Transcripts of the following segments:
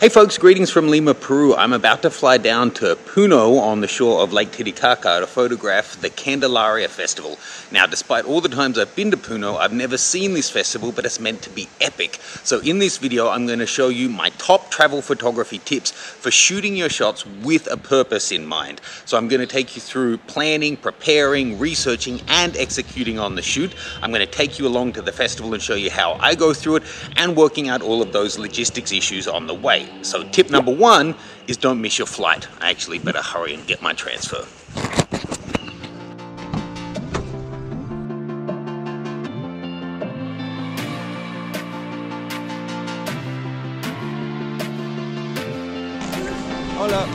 Hey folks, greetings from Lima, Peru. I'm about to fly down to Puno on the shore of Lake Titicaca to photograph the Candelaria Festival. Now, despite all the times I've been to Puno, I've never seen this festival, but it's meant to be epic. So in this video, I'm going to show you my top travel photography tips for shooting your shots with a purpose in mind. So I'm going to take you through planning, preparing, researching, and executing on the shoot. I'm going to take you along to the festival and show you how I go through it and working out all of those logistics issues on the way. So tip number one is don't miss your flight. I actually better hurry and get my transfer. Hola.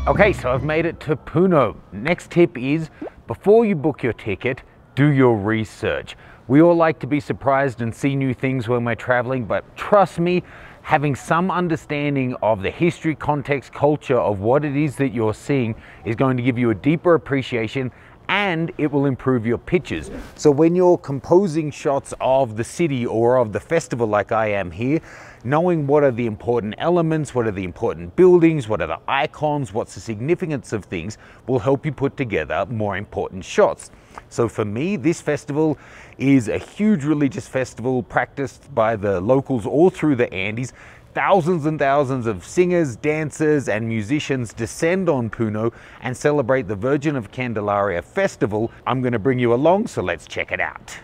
Okay, so I've made it to Puno. Next tip is, before you book your ticket, do your research. We all like to be surprised and see new things when we're traveling, but trust me, having some understanding of the history, context, culture of what it is that you're seeing is going to give you a deeper appreciation, and it will improve your pictures. So when you're composing shots of the city or of the festival like I am here, knowing what are the important elements, what are the important buildings, what are the icons, what's the significance of things will help you put together more important shots. So for me, this festival is a huge religious festival practiced by the locals all through the Andes. Thousands and thousands of singers, dancers, and musicians descend on Puno and celebrate the Virgin of Candelaria festival. I'm going to bring you along, so let's check it out.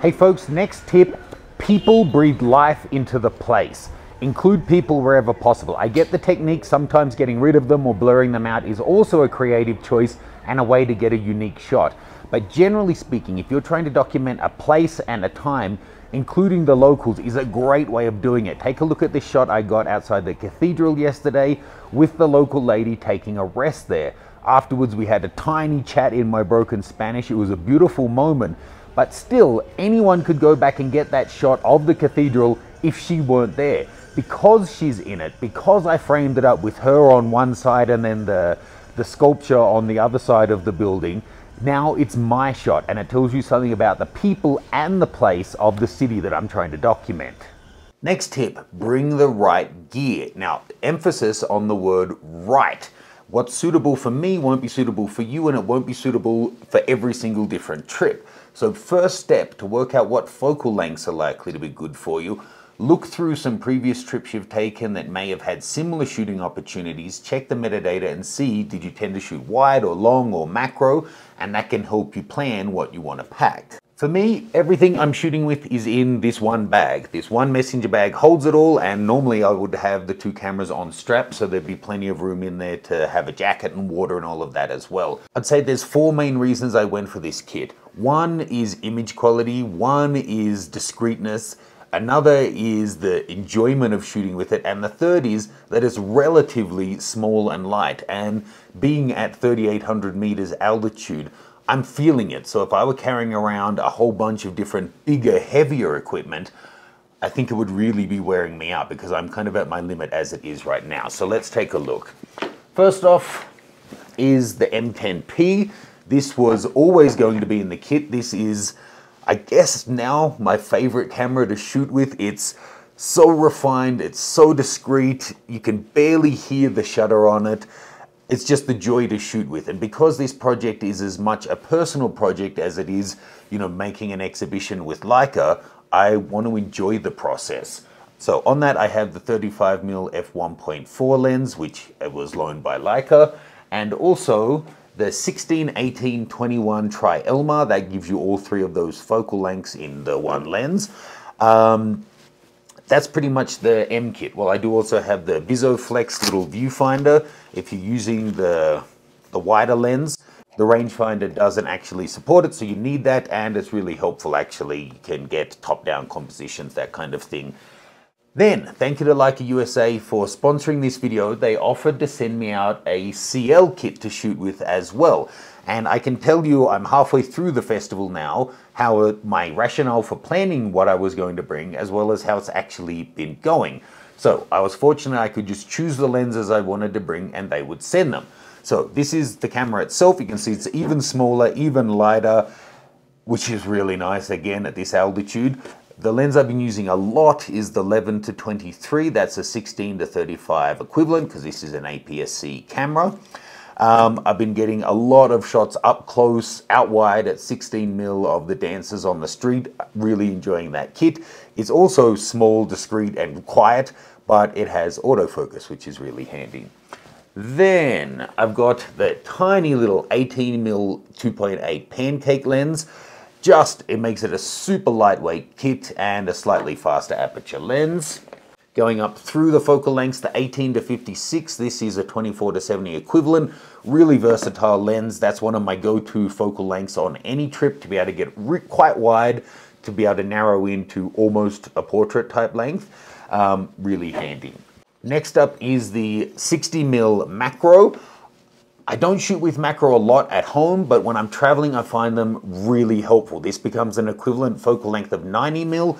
Hey folks, next tip, people breathe life into the place. Include people wherever possible. I get the technique, sometimes getting rid of them or blurring them out is also a creative choice and a way to get a unique shot. But generally speaking, if you're trying to document a place and a time, including the locals is a great way of doing it. Take a look at this shot I got outside the cathedral yesterday with the local lady taking a rest there. Afterwards, we had a tiny chat in my broken Spanish. It was a beautiful moment. But still, anyone could go back and get that shot of the cathedral if she weren't there. Because she's in it, because I framed it up with her on one side and then the sculpture on the other side of the building, now it's my shot and it tells you something about the people and the place of the city that I'm trying to document. Next tip, bring the right gear. Now, emphasis on the word right. What's suitable for me won't be suitable for you, and it won't be suitable for every single different trip. So first step to work out what focal lengths are likely to be good for you, look through some previous trips you've taken that may have had similar shooting opportunities, check the metadata and see, did you tend to shoot wide or long or macro, and that can help you plan what you want to pack. For me, everything I'm shooting with is in this one bag. This one messenger bag holds it all, and normally I would have the two cameras on strap, so there'd be plenty of room in there to have a jacket and water and all of that as well. I'd say there's four main reasons I went for this kit. One is image quality, one is discreteness, another is the enjoyment of shooting with it, and the third is that it's relatively small and light, and being at 3,800 meters altitude, I'm feeling it. So if I were carrying around a whole bunch of different bigger, heavier equipment, I think it would really be wearing me out because I'm kind of at my limit as it is right now. So let's take a look. First off is the M10P. This was always going to be in the kit. This is, I guess now, my favorite camera to shoot with. It's so refined, it's so discreet, you can barely hear the shutter on it. It's just the joy to shoot with. And because this project is as much a personal project as it is, you know, making an exhibition with Leica, I want to enjoy the process. So on that, I have the 35mm f1.4 lens, which was loaned by Leica, and also the 16, 18, 21 tri-Elmar, that gives you all three of those focal lengths in the one lens. That's pretty much the M kit. Well, I do also have the VisoFlex little viewfinder. If you're using the wider lens, the rangefinder doesn't actually support it, so you need that, and it's really helpful actually. You can get top-down compositions, that kind of thing. Then, thank you to Leica USA for sponsoring this video. They offered to send me out a CL kit to shoot with as well. And I can tell you, I'm halfway through the festival now, how my rationale for planning what I was going to bring, as well as how it's actually been going. So I was fortunate I could just choose the lenses I wanted to bring and they would send them. So this is the camera itself. You can see it's even smaller, even lighter, which is really nice again at this altitude. The lens I've been using a lot is the 11 to 23. That's a 16 to 35 equivalent, because this is an APS-C camera. I've been getting a lot of shots up close, out wide at 16mm of the dancers on the street. Really enjoying that kit. It's also small, discreet, and quiet, but it has autofocus, which is really handy. Then I've got the tiny little 18mm 2.8 pancake lens. It makes it a super lightweight kit and a slightly faster aperture lens. Going up through the focal lengths, the 18 to 56, this is a 24 to 70 equivalent. Really versatile lens. That's one of my go-to focal lengths on any trip, to be able to get quite wide, to be able to narrow into almost a portrait type length. Really handy. Next up is the 60mm macro. I don't shoot with macro a lot at home, but when I'm traveling, I find them really helpful. This becomes an equivalent focal length of 90mm.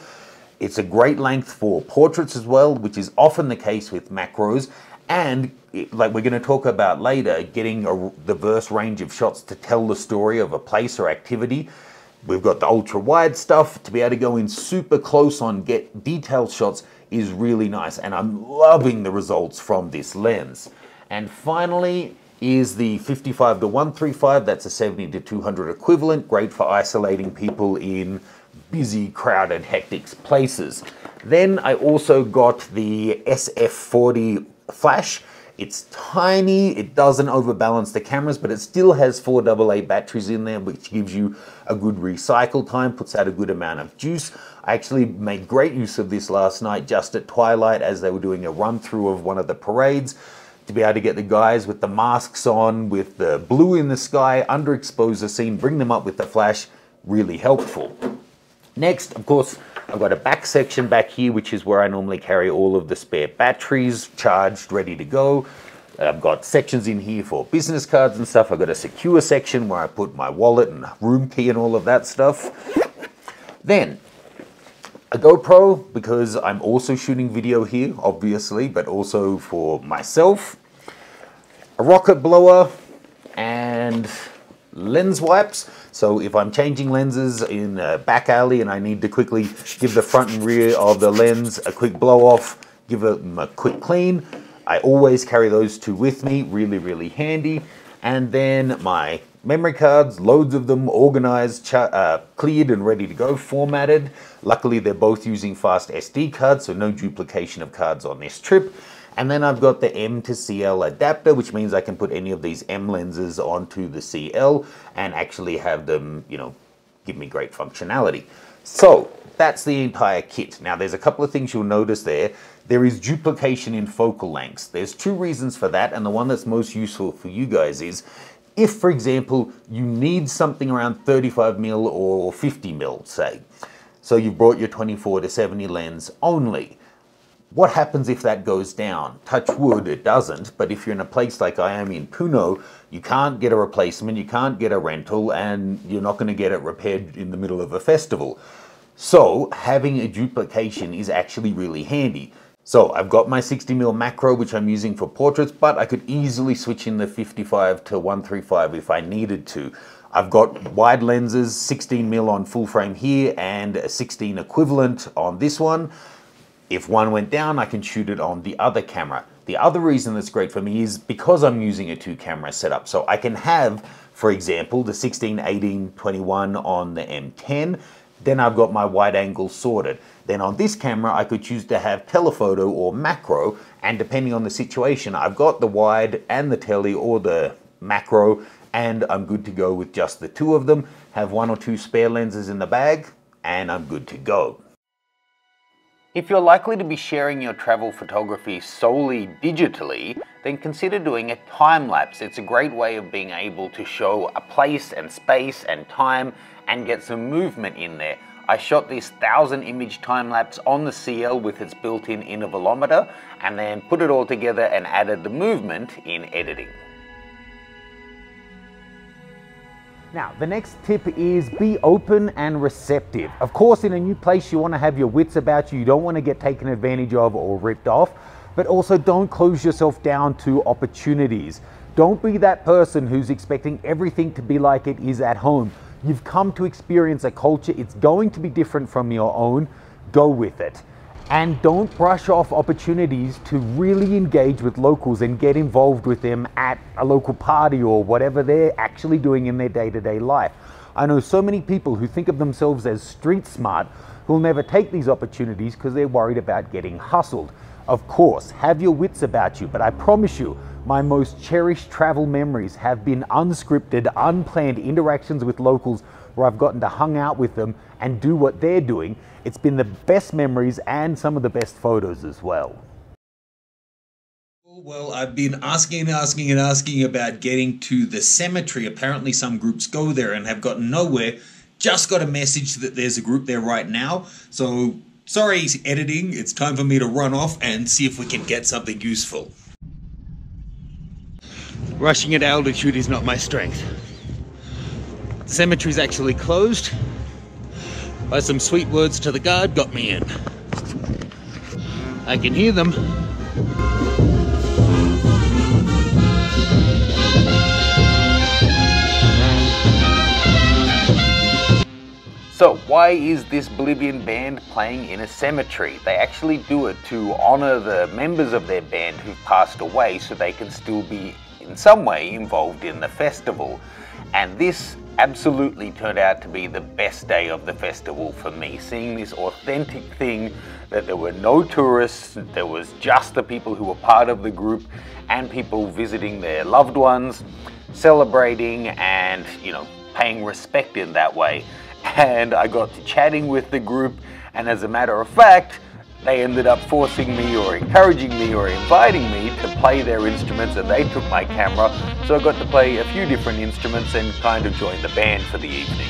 It's a great length for portraits as well, which is often the case with macros. And like we're going to talk about later, getting a diverse range of shots to tell the story of a place or activity. We've got the ultra wide stuff. To be able to go in super close on get detailed shots is really nice. And I'm loving the results from this lens. And finally is the 55 to 135. That's a 70 to 200 equivalent. Great for isolating people in busy, crowded, hectic places. Then I also got the SF40 flash. It's tiny, it doesn't overbalance the cameras, but it still has 4 AA batteries in there, which gives you a good recycle time, puts out a good amount of juice. I actually made great use of this last night just at twilight as they were doing a run through of one of the parades, to be able to get the guys with the masks on, with the blue in the sky, underexpose the scene, bring them up with the flash. Really helpful. Next, of course, I've got a back section back here, which is where I normally carry all of the spare batteries, charged, ready to go. I've got sections in here for business cards and stuff. I've got a secure section where I put my wallet and room key and all of that stuff. Then, a GoPro, because I'm also shooting video here, obviously, but also for myself. A rocket blower and lens wipes. So if I'm changing lenses in a back alley and I need to quickly give the front and rear of the lens a quick blow off, give them a quick clean, I always carry those two with me. Really, really handy. And then my memory cards, loads of them, organized, cleared and ready to go, formatted. Luckily, they're both using fast SD cards, so no duplication of cards on this trip. And then I've got the M to CL adapter, which means I can put any of these M lenses onto the CL and actually have them, you know, give me great functionality. So that's the entire kit. Now, there's a couple of things you'll notice there. There is duplication in focal lengths. There's two reasons for that, and the one that's most useful for you guys is if, for example, you need something around 35mm or 50mm, say, so you've brought your 24 to 70 lens only. What happens if that goes down? Touch wood, it doesn't, but if you're in a place like I am in Puno, you can't get a replacement, you can't get a rental, and you're not going to get it repaired in the middle of a festival. So having a duplication is actually really handy. So I've got my 60mm macro, which I'm using for portraits, but I could easily switch in the 55 to 135 if I needed to. I've got wide lenses, 16mm on full frame here, and a 16 equivalent on this one. If one went down, I can shoot it on the other camera. The other reason that's great for me is because I'm using a 2-camera setup. So I can have, for example, the 16, 18, 21 on the M10. Then I've got my wide angle sorted. Then on this camera, I could choose to have telephoto or macro. And depending on the situation, I've got the wide and the tele or the macro and I'm good to go with just the two of them. Have 1 or 2 spare lenses in the bag, and I'm good to go. If you're likely to be sharing your travel photography solely digitally, then consider doing a time lapse. It's a great way of being able to show a place and space and time and get some movement in there. I shot this 1000 image time lapse on the CL with its built-in intervalometer, and then put it all together and added the movement in editing. Now, the next tip is be open and receptive. Of course, in a new place, you want to have your wits about you. You don't want to get taken advantage of or ripped off, but also don't close yourself down to opportunities. Don't be that person who's expecting everything to be like it is at home. You've come to experience a culture. It's going to be different from your own. Go with it. And don't brush off opportunities to really engage with locals and get involved with them at a local party or whatever they're actually doing in their day-to-day life. I know so many people who think of themselves as street smart who'll never take these opportunities because they're worried about getting hustled. Of course, have your wits about you, but I promise you, my most cherished travel memories have been unscripted, unplanned interactions with locals where I've gotten to hang out with them and do what they're doing. It's been the best memories and some of the best photos as well. Well, I've been asking about getting to the cemetery. Apparently some groups go there and have gotten nowhere. Just got a message that there's a group there right now. So, sorry editing, it's time for me to run off and see if we can get something useful. Rushing at altitude is not my strength. The cemetery's actually closed. By some sweet words to the guard, got me in. I can hear them. So why is this Bolivian band playing in a cemetery? They actually do it to honor the members of their band who've passed away so they can still be in some way involved in the festival. And this absolutely turned out to be the best day of the festival for me, seeing this authentic thing that there were no tourists, there was just the people who were part of the group and people visiting their loved ones, celebrating and, you know, paying respect in that way. And I got to chatting with the group, and as a matter of fact, they ended up forcing me or encouraging me or inviting me to play their instruments, and they took my camera, so I got to play a few different instruments and kind of join the band for the evening.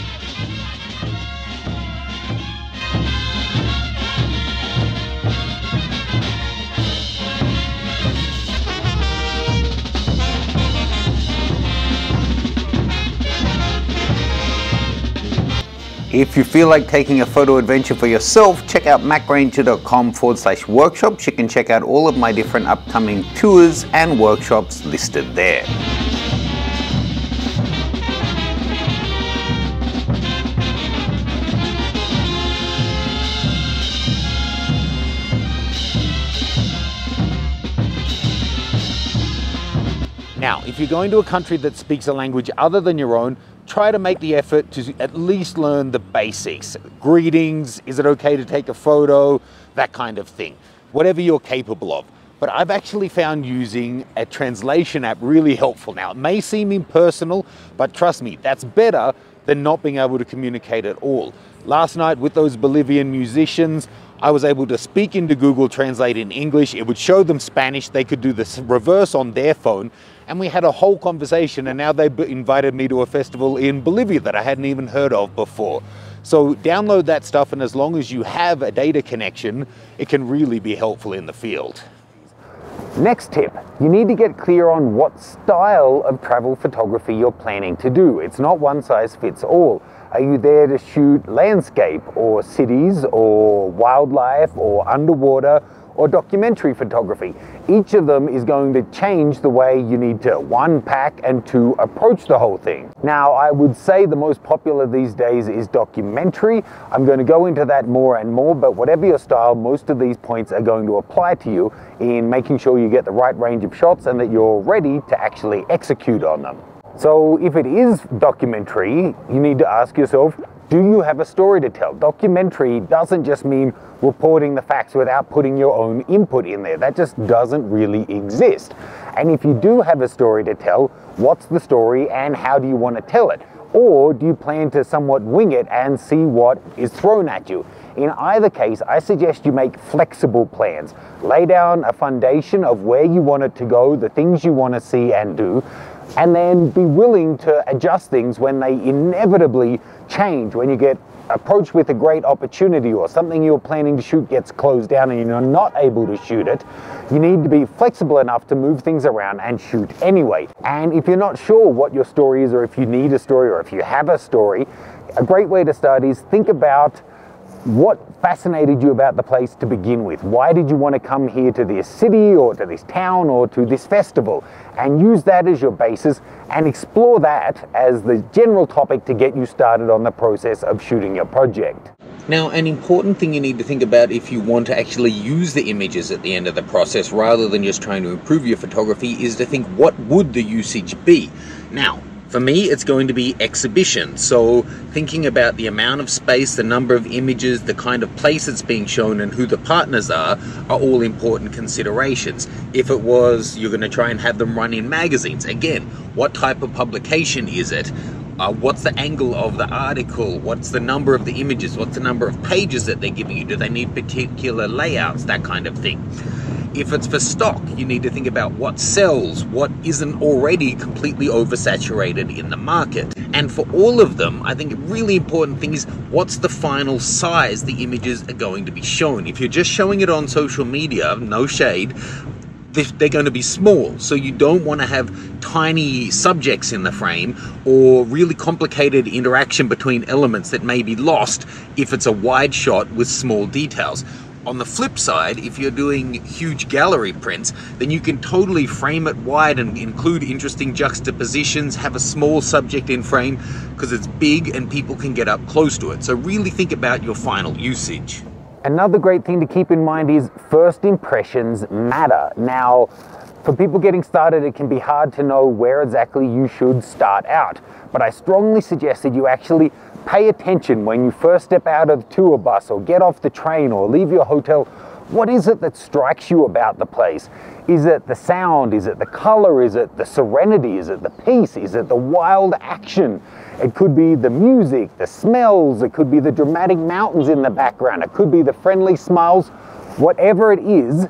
If you feel like taking a photo adventure for yourself, check out macranger.com/workshops. You can check out all of my different upcoming tours and workshops listed there. Now, if you're going to a country that speaks a language other than your own, try to make the effort to at least learn the basics. Greetings, is it okay to take a photo, that kind of thing. Whatever you're capable of. But I've actually found using a translation app really helpful. Now, it may seem impersonal, but trust me, that's better than not being able to communicate at all. Last night with those Bolivian musicians, I was able to speak into Google Translate in English. It would show them Spanish. They could do the reverse on their phone. And we had a whole conversation, and now they invited me to a festival in Bolivia that I hadn't even heard of before. So download that stuff, and as long as you have a data connection, it can really be helpful in the field. Next tip, you need to get clear on what style of travel photography you're planning to do. It's not one size fits all. Are you there to shoot landscape or cities or wildlife or underwater or documentary photography? Each of them is going to change the way you need to, one, pack, and two, approach the whole thing. Now, I would say the most popular these days is documentary. I'm going to go into that more and more, but whatever your style, most of these points are going to apply to you in making sure you get the right range of shots and that you're ready to actually execute on them. So if it is documentary, you need to ask yourself, Do you have a story to tell? Documentary doesn't just mean reporting the facts without putting your own input in there. That just doesn't really exist. And if you do have a story to tell, what's the story and how do you want to tell it? Or do you plan to somewhat wing it and see what is thrown at you? In either case, I suggest you make flexible plans. Lay down a foundation of where you want it to go, the things you want to see and do, and then be willing to adjust things when they inevitably change, when you get approached with a great opportunity or something you're planning to shoot gets closed down and you're not able to shoot it. You need to be flexible enough to move things around and shoot anyway. And if you're not sure what your story is, or if you need a story, or if you have a story, a great way to start is think about what fascinated you about the place to begin with. Why did you want to come here to this city or to this town or to this festival? And use that as your basis and explore that as the general topic to get you started on the process of shooting your project. Now, an important thing you need to think about if you want to actually use the images at the end of the process rather than just trying to improve your photography is to think, what would the usage be? Now, for me, it's going to be exhibition. So thinking about the amount of space, the number of images, the kind of place it's being shown, and who the partners are all important considerations. If it was, you're going to try and have them run in magazines, again, what type of publication is it? What's the angle of the article? What's the number of the images? What's the number of pages that they're giving you? Do they need particular layouts? That kind of thing. If it's for stock, you need to think about what sells, what isn't already completely oversaturated in the market. And for all of them, I think a really important thing is what's the final size the images are going to be shown. If you're just showing it on social media, no shade, they're going to be small. So you don't want to have tiny subjects in the frame or really complicated interaction between elements that may be lost if it's a wide shot with small details. On the flip side, if you're doing huge gallery prints, then you can totally frame it wide and include interesting juxtapositions, have a small subject in frame because it's big and people can get up close to it. So really think about your final usage. Another great thing to keep in mind is first impressions matter. Now, for people getting started, it can be hard to know where exactly you should start out, but I strongly suggest that you actually pay attention when you first step out of the tour bus or get off the train or leave your hotel. What is it that strikes you about the place? Is it the sound? Is it the color? Is it the serenity? Is it the peace? Is it the wild action? It could be the music, the smells. It could be the dramatic mountains in the background. It could be the friendly smiles. Whatever it is,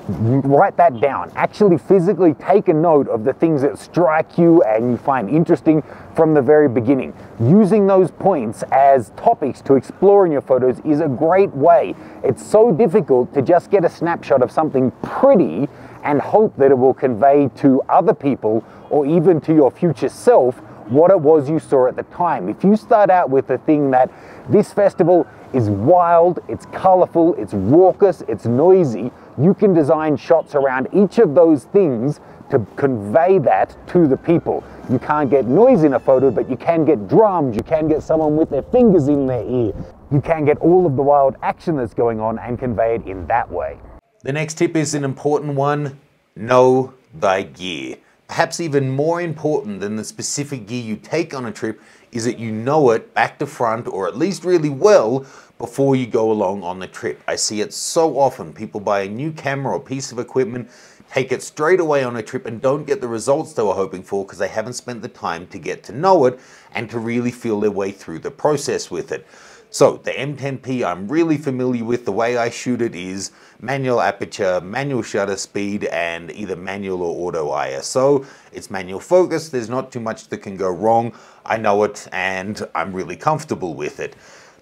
write that down. Actually physically take a note of the things that strike you and you find interesting from the very beginning. Using those points as topics to explore in your photos is a great way. It's so difficult to just get a snapshot of something pretty and hope that it will convey to other people or even to your future self what it was you saw at the time. If you start out with the thing that this festival is wild, it's colorful, it's raucous, it's noisy, you can design shots around each of those things to convey that to the people. You can't get noise in a photo, but you can get drums, you can get someone with their fingers in their ear. You can get all of the wild action that's going on and convey it in that way. The next tip is an important one: know thy gear. Perhaps even more important than the specific gear you take on a trip is that you know it back to front, or at least really well, before you go along on the trip. I see it so often. People buy a new camera or piece of equipment, take it straight away on a trip and don't get the results they were hoping for because they haven't spent the time to get to know it and to really feel their way through the process with it. So the M10P I'm really familiar with. The way I shoot it is manual aperture, manual shutter speed, and either manual or auto ISO. It's manual focus. There's not too much that can go wrong. I know it and I'm really comfortable with it.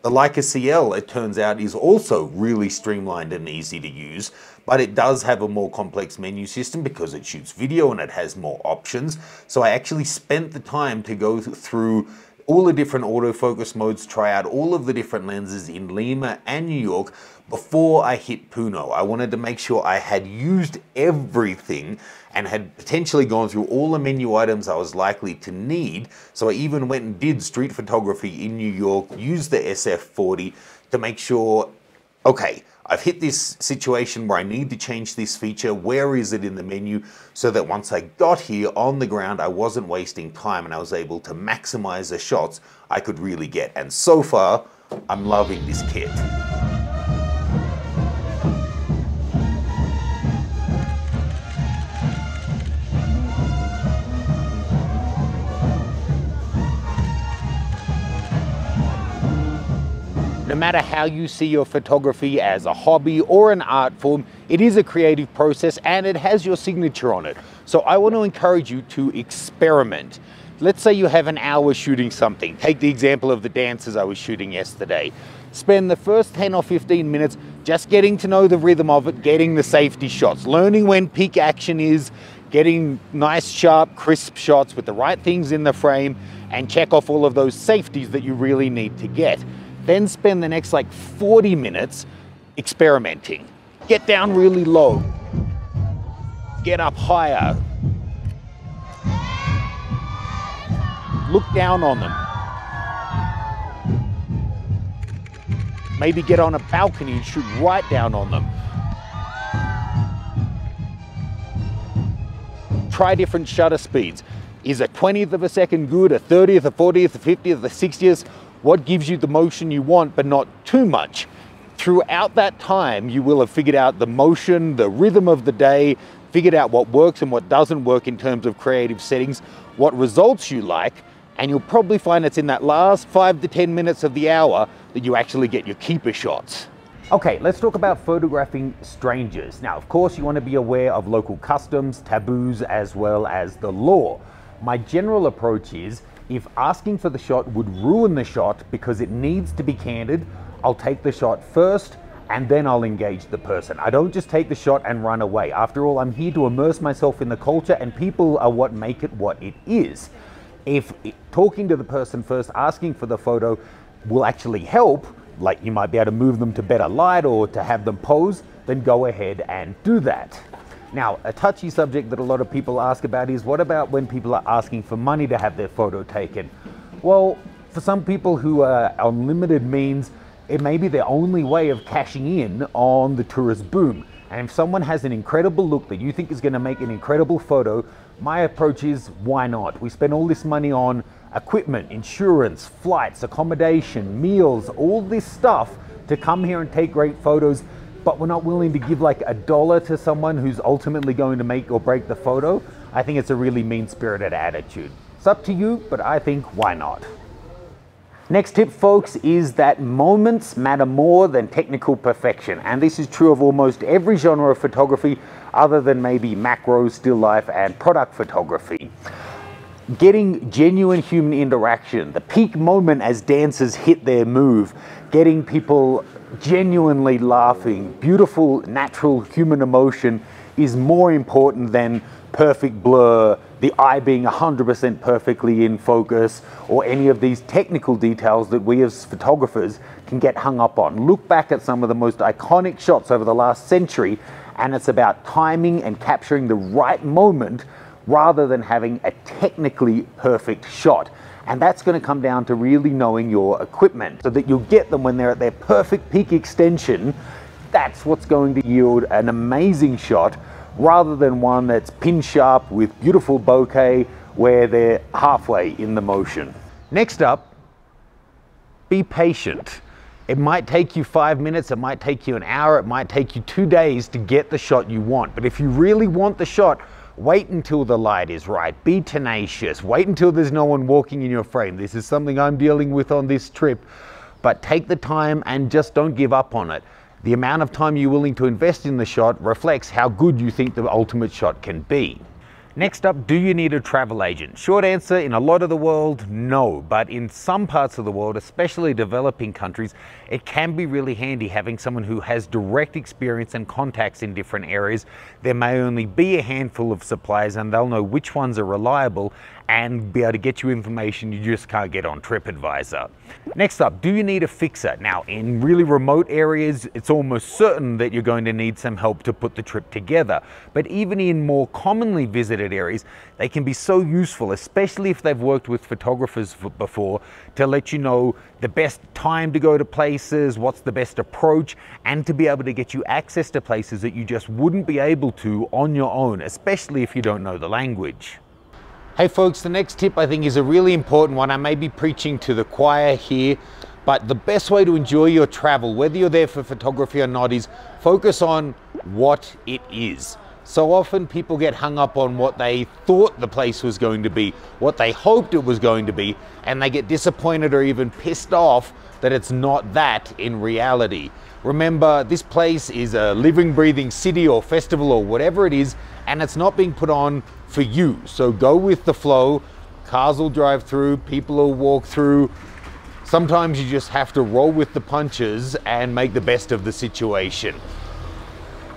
The Leica CL, it turns out, is also really streamlined and easy to use, but it does have a more complex menu system because it shoots video and it has more options. So I actually spent the time to go through all the different autofocus modes, try out all of the different lenses in Lima and New York before I hit Puno. I wanted to make sure I had used everything and had potentially gone through all the menu items I was likely to need. So I even went and did street photography in New York, used the SF40 to make sure, okay, I've hit this situation where I need to change this feature. Where is it in the menu? So that once I got here on the ground, I wasn't wasting time and I was able to maximize the shots I could really get. And so far, I'm loving this kit. No matter how you see your photography as a hobby or an art form, it is a creative process and it has your signature on it. So I want to encourage you to experiment. Let's say you have an hour shooting something. Take the example of the dancers I was shooting yesterday. Spend the first 10 or 15 minutes just getting to know the rhythm of it, getting the safety shots, learning when peak action is, getting nice, sharp, crisp shots with the right things in the frame, and check off all of those safeties that you really need to get. Then spend the next like 40 minutes experimenting. Get down really low. Get up higher. Look down on them. Maybe get on a balcony and shoot right down on them. Try different shutter speeds. Is a 20th of a second good, a 30th, a 40th, a 50th, a 60th? What gives you the motion you want, but not too much? Throughout that time, you will have figured out the motion, the rhythm of the day, figured out what works and what doesn't work in terms of creative settings, what results you like, and you'll probably find it's in that last 5 to 10 minutes of the hour that you actually get your keeper shots. Okay, let's talk about photographing strangers. Now, of course, you want to be aware of local customs, taboos, as well as the law. My general approach is, if asking for the shot would ruin the shot because it needs to be candid, I'll take the shot first and then I'll engage the person. I don't just take the shot and run away. After all, I'm here to immerse myself in the culture and people are what make it what it is. If talking to the person first, asking for the photo will actually help, like you might be able to move them to better light or to have them pose, then go ahead and do that. Now, a touchy subject that a lot of people ask about is, what about when people are asking for money to have their photo taken? Well, for some people who are on limited means, it may be their only way of cashing in on the tourist boom. And if someone has an incredible look that you think is going to make an incredible photo, my approach is, why not? We spend all this money on equipment, insurance, flights, accommodation, meals, all this stuff to come here and take great photos, but we're not willing to give like $1 to someone who's ultimately going to make or break the photo. I think it's a really mean-spirited attitude. It's up to you, but I think why not? Next tip, folks, is that moments matter more than technical perfection. And this is true of almost every genre of photography other than maybe macro, still life, and product photography. Getting genuine human interaction, the peak moment as dancers hit their move, getting people genuinely laughing, beautiful, natural human emotion is more important than perfect blur, the eye being 100% perfectly in focus, or any of these technical details that we as photographers can get hung up on. Look back at some of the most iconic shots over the last century, and it's about timing and capturing the right moment rather than having a technically perfect shot. And that's going to come down to really knowing your equipment so that you'll get them when they're at their perfect peak extension. That's what's going to yield an amazing shot rather than one that's pin sharp with beautiful bokeh where they're halfway in the motion. Next up, be patient. It might take you 5 minutes, it might take you an hour, it might take you 2 days to get the shot you want. But if you really want the shot, wait until the light is right. Be tenacious. Wait until there's no one walking in your frame. This is something I'm dealing with on this trip. But take the time and just don't give up on it. The amount of time you're willing to invest in the shot reflects how good you think the ultimate shot can be. Next up, do you need a travel agent? Short answer, in a lot of the world, no. But in some parts of the world, especially developing countries, it can be really handy having someone who has direct experience and contacts in different areas. There may only be a handful of suppliers and they'll know which ones are reliable and be able to get you information you just can't get on TripAdvisor. Next up, do you need a fixer? Now, in really remote areas, it's almost certain that you're going to need some help to put the trip together. But even in more commonly visited areas, they can be so useful, especially if they've worked with photographers before, to let you know the best time to go to places, what's the best approach, and to be able to get you access to places that you just wouldn't be able to on your own, especially if you don't know the language. Hey folks, the next tip I think is a really important one. I may be preaching to the choir here, but the best way to enjoy your travel, whether you're there for photography or not, is focus on what it is. So often people get hung up on what they thought the place was going to be, what they hoped it was going to be, and they get disappointed or even pissed off that it's not that in reality. Remember, this place is a living, breathing city or festival or whatever it is, and it's not being put on for you. So go with the flow. Cars will drive through, people will walk through. Sometimes you just have to roll with the punches and make the best of the situation.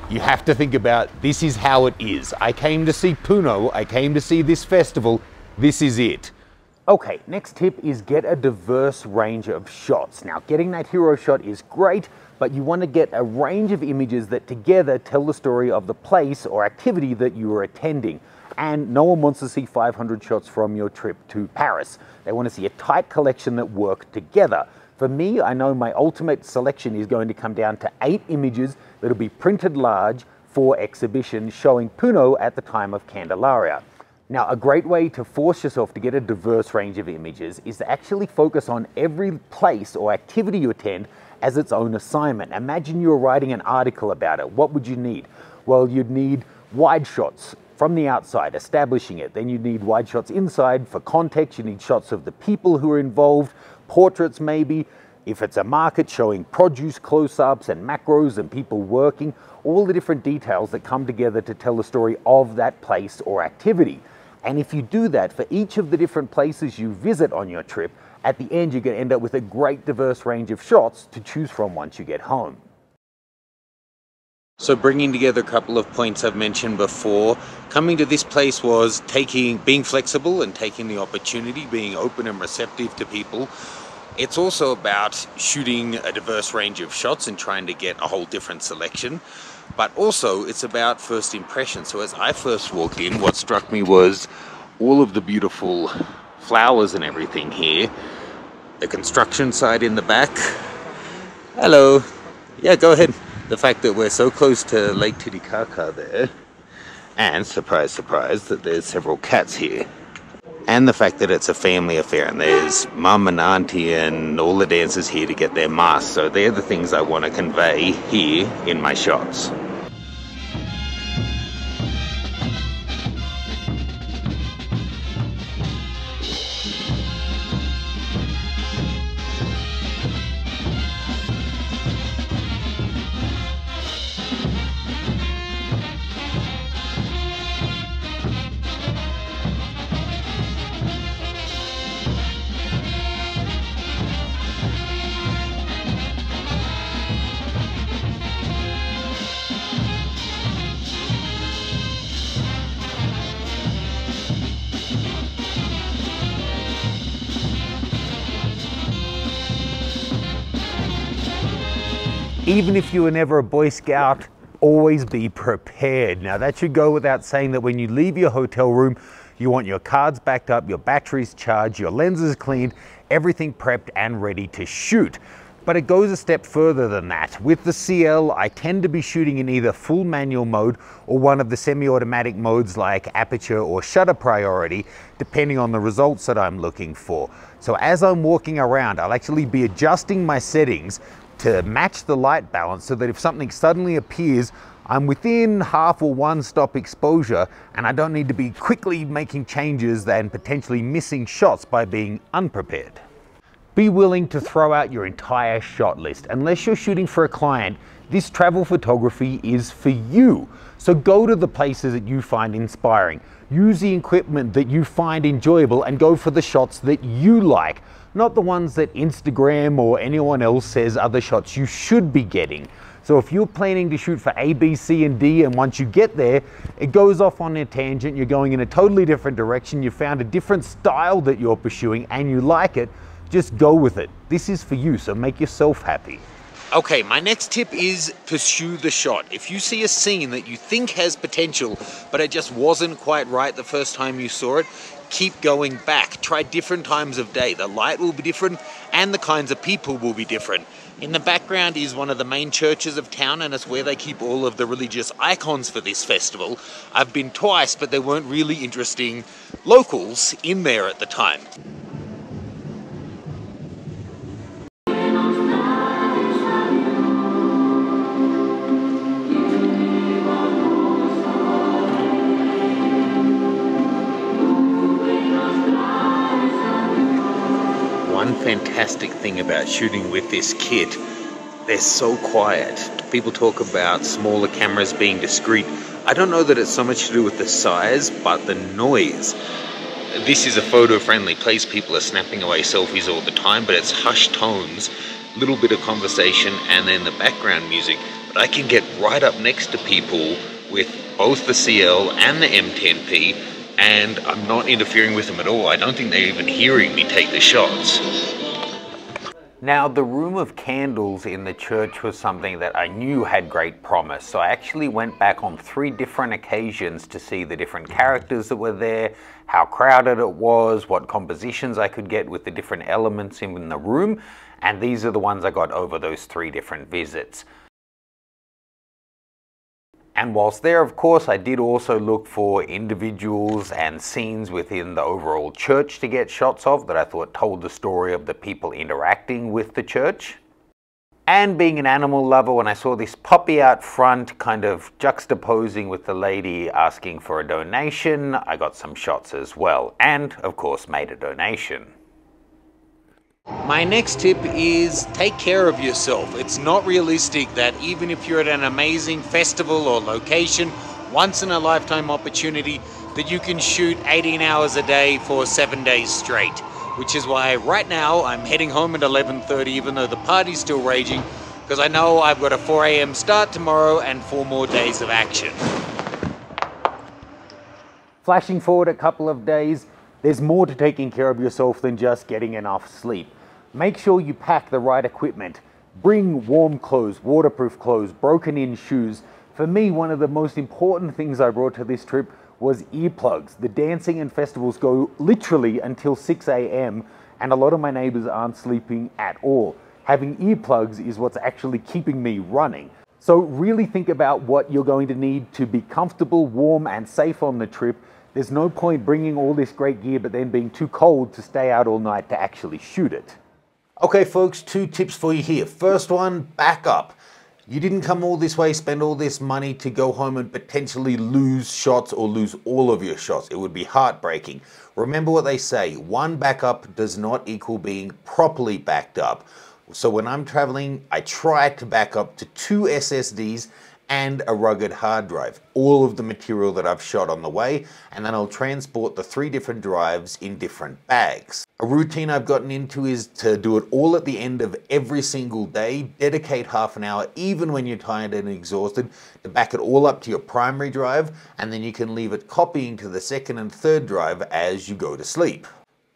You have to think about, this is how it is. I came to see Puno, I came to see this festival, this is it. Okay, next tip is get a diverse range of shots. Now, getting that hero shot is great, but you want to get a range of images that together tell the story of the place or activity that you are attending. And no one wants to see 500 shots from your trip to Paris. They want to see a tight collection that work together. For me, I know my ultimate selection is going to come down to 8 images that'll be printed large for exhibition showing Puno at the time of Candelaria. Now, a great way to force yourself to get a diverse range of images is to actually focus on every place or activity you attend as its own assignment. Imagine you were writing an article about it. What would you need? Well, you'd need wide shots from the outside, establishing it. Then you'd need wide shots inside for context. You need shots of the people who are involved, portraits maybe. If it's a market, showing produce close-ups and macros and people working, all the different details that come together to tell the story of that place or activity. And if you do that for each of the different places you visit on your trip, at the end you're going to end up with a great diverse range of shots to choose from once you get home. So bringing together a couple of points I've mentioned before, coming to this place was being flexible and taking the opportunity, being open and receptive to people. It's also about shooting a diverse range of shots and trying to get a whole different selection. But also it's about first impression. So as I first walked in, what struck me was all of the beautiful flowers and everything here. The construction site in the back. Hello. Yeah, go ahead. The fact that we're so close to Lake Titicaca there. And surprise, surprise, that there's several cats here. And the fact that it's a family affair and there's mum and auntie and all the dancers here to get their masks. So they're the things I want to convey here in my shots. Even if you were never a Boy Scout, always be prepared. Now that should go without saying that when you leave your hotel room, you want your cards backed up, your batteries charged, your lenses cleaned, everything prepped and ready to shoot. But it goes a step further than that. With the CL, I tend to be shooting in either full manual mode or one of the semi-automatic modes like aperture or shutter priority, depending on the results that I'm looking for. So as I'm walking around, I'll actually be adjusting my settings to match the light balance so that if something suddenly appears, I'm within half or one stop exposure and I don't need to be quickly making changes and potentially missing shots by being unprepared. Be willing to throw out your entire shot list. Unless you're shooting for a client, this travel photography is for you. So go to the places that you find inspiring. Use the equipment that you find enjoyable and go for the shots that you like, not the ones that Instagram or anyone else says are the shots you should be getting. So if you're planning to shoot for A, B, C, and D, and once you get there, it goes off on a tangent, you're going in a totally different direction, you found a different style that you're pursuing and you like it, just go with it. This is for you, so make yourself happy. Okay, my next tip is pursue the shot. If you see a scene that you think has potential, but it just wasn't quite right the first time you saw it, keep going back. Try different times of day. The light will be different and the kinds of people will be different. In the background is one of the main churches of town, and it's where they keep all of the religious icons for this festival. I've been twice, but there weren't really interesting locals in there at the time. One fantastic thing about shooting with this kit, they're so quiet. People talk about smaller cameras being discreet. I don't know that it's so much to do with the size, but the noise. This is a photo-friendly place. People are snapping away selfies all the time, but it's hushed tones, little bit of conversation, and then the background music. But I can get right up next to people with both the CL and the M10P, and I'm not interfering with them at all. I don't think they're even hearing me take the shots. Now, the room of candles in the church was something that I knew had great promise, so I actually went back on 3 different occasions to see the different characters that were there, how crowded it was, what compositions I could get with the different elements in the room, and these are the ones I got over those 3 different visits. And whilst there, of course, I did also look for individuals and scenes within the overall church to get shots of that I thought told the story of the people interacting with the church. And being an animal lover, when I saw this puppy out front kind of juxtaposing with the lady asking for a donation, I got some shots as well. And, of course, made a donation. My next tip is take care of yourself. It's not realistic that even if you're at an amazing festival or location, once in a lifetime opportunity, that you can shoot 18 hours a day for 7 days straight. Which is why right now I'm heading home at 11:30 even though the party's still raging, because I know I've got a 4 a.m. start tomorrow and 4 more days of action. Flashing forward a couple of days, there's more to taking care of yourself than just getting enough sleep. Make sure you pack the right equipment. Bring warm clothes, waterproof clothes, broken in shoes. For me, one of the most important things I brought to this trip was earplugs. The dancing and festivals go literally until 6 a.m. and a lot of my neighbors aren't sleeping at all. Having earplugs is what's actually keeping me running. So really think about what you're going to need to be comfortable, warm, and safe on the trip. There's no point bringing all this great gear but then being too cold to stay out all night to actually shoot it. Okay folks, 2 tips for you here. First one, back up. You didn't come all this way, spend all this money to go home and potentially lose shots or lose all of your shots. It would be heartbreaking. Remember what they say, one backup does not equal being properly backed up. So when I'm traveling, I try to back up to 2 SSDs and a rugged hard drive, all of the material that I've shot on the way, and then I'll transport the 3 different drives in different bags. A routine I've gotten into is to do it all at the end of every single day, dedicate half an hour, even when you're tired and exhausted, to back it all up to your primary drive, and then you can leave it copying to the 2nd and 3rd drive as you go to sleep.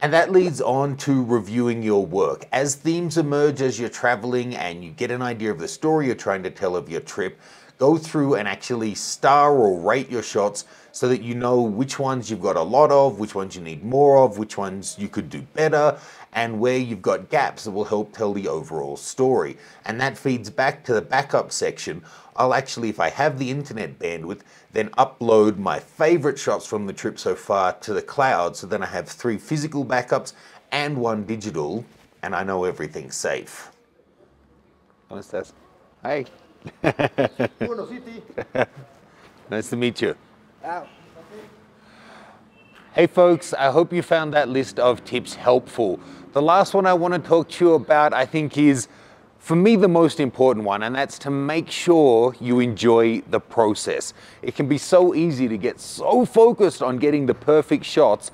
And that leads on to reviewing your work. As themes emerge as you're traveling and you get an idea of the story you're trying to tell of your trip, go through and actually star or rate your shots so that you know which ones you've got a lot of, which ones you need more of, which ones you could do better, and where you've got gaps that will help tell the overall story. And that feeds back to the backup section. I'll actually, if I have the internet bandwidth, then upload my favorite shots from the trip so far to the cloud, so then I have 3 physical backups and 1 digital, and I know everything's safe. Hi. Nice to meet you. Hey folks, I hope you found that list of tips helpful. The last one I want to talk to you about, I think, is for me the most important one, and that's to make sure you enjoy the process. It can be so easy to get so focused on getting the perfect shots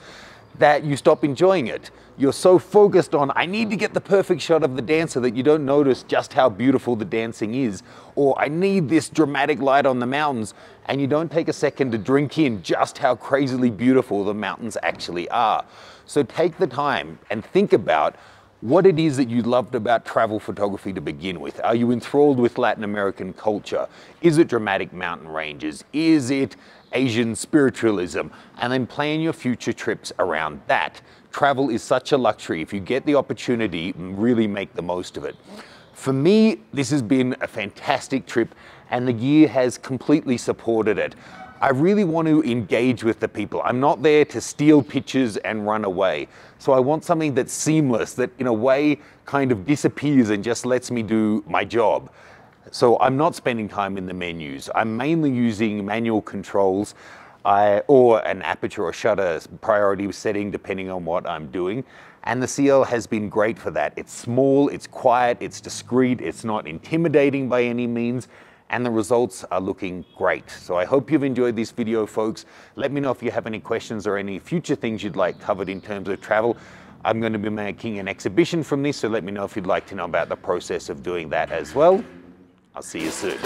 that you stop enjoying it. you're so focused on, I need to get the perfect shot of the dancer, that you don't notice just how beautiful the dancing is. Or I need this dramatic light on the mountains, and you don't take a second to drink in just how crazily beautiful the mountains actually are. So take the time and think about what it is that you loved about travel photography to begin with. Are you enthralled with Latin American culture? Is it dramatic mountain ranges? Is it Asian spiritualism? And then plan your future trips around that. Travel is such a luxury. If you get the opportunity, really make the most of it. For me, this has been a fantastic trip, and the gear has completely supported it. I really want to engage with the people. I'm not there to steal pictures and run away. So I want something that's seamless, that in a way kind of disappears and just lets me do my job. So I'm not spending time in the menus. I'm mainly using manual controls or an aperture or shutter priority setting depending on what I'm doing. And the CL has been great for that. It's small, it's quiet, it's discreet, it's not intimidating by any means, and the results are looking great. So I hope you've enjoyed this video, folks. Let me know if you have any questions or any future things you'd like covered in terms of travel. I'm going to be making an exhibition from this, so let me know if you'd like to know about the process of doing that as well. I'll see you soon.